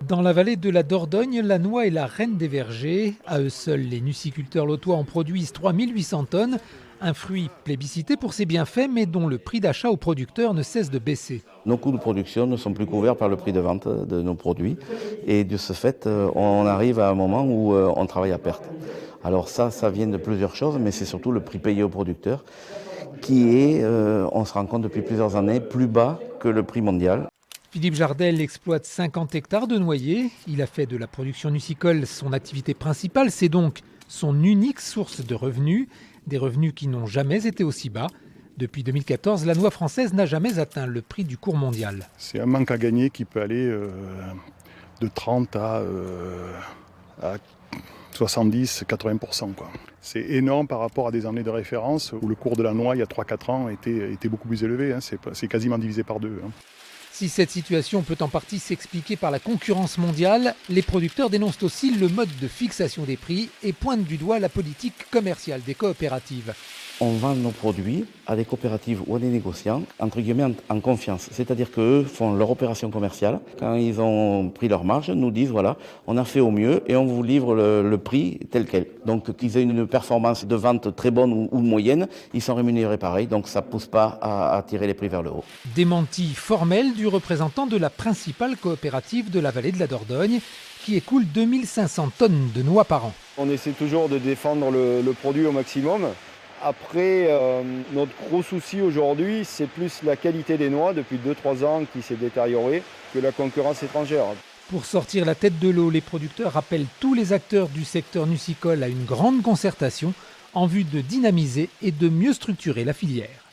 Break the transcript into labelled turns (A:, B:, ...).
A: Dans la vallée de la Dordogne, la noix est la reine des vergers. À eux seuls, les nuciculteurs lotois en produisent 3800 tonnes. Un fruit plébiscité pour ses bienfaits, mais dont le prix d'achat aux producteurs ne cesse de baisser.
B: Nos coûts de production ne sont plus couverts par le prix de vente de nos produits. Et de ce fait, on arrive à un moment où on travaille à perte. Alors ça vient de plusieurs choses, mais c'est surtout le prix payé aux producteurs qui est, on se rend compte depuis plusieurs années, plus bas que le prix mondial.
A: Philippe Jardel exploite 50 hectares de noyers. Il a fait de la production nucicole son activité principale. C'est donc son unique source de revenus, des revenus qui n'ont jamais été aussi bas. Depuis 2014, la noix française n'a jamais atteint le prix du cours mondial.
C: C'est un manque à gagner qui peut aller de 30 à 70-80%. C'est énorme par rapport à des années de référence où le cours de la noix, il y a 3-4 ans, était beaucoup plus élevé. C'est quasiment divisé par deux.
A: Si cette situation peut en partie s'expliquer par la concurrence mondiale, les producteurs dénoncent aussi le mode de fixation des prix et pointent du doigt la politique commerciale des coopératives.
B: On vend nos produits à des coopératives ou à des négociants, entre guillemets, en confiance. C'est-à-dire qu'eux font leur opération commerciale. Quand ils ont pris leur marge, nous disent, voilà, on a fait au mieux et on vous livre le prix tel quel. Donc qu'ils aient une performance de vente très bonne ou moyenne, ils sont rémunérés pareil. Donc ça ne pousse pas à tirer les prix vers le haut.
A: Démenti formel du représentant de la principale coopérative de la vallée de la Dordogne, qui écoule 2500 tonnes de noix par an.
D: On essaie toujours de défendre le produit au maximum. Après, notre gros souci aujourd'hui, c'est plus la qualité des noix depuis 2-3 ans qui s'est détériorée que la concurrence étrangère.
A: Pour sortir la tête de l'eau, les producteurs appellent tous les acteurs du secteur nucicole à une grande concertation en vue de dynamiser et de mieux structurer la filière.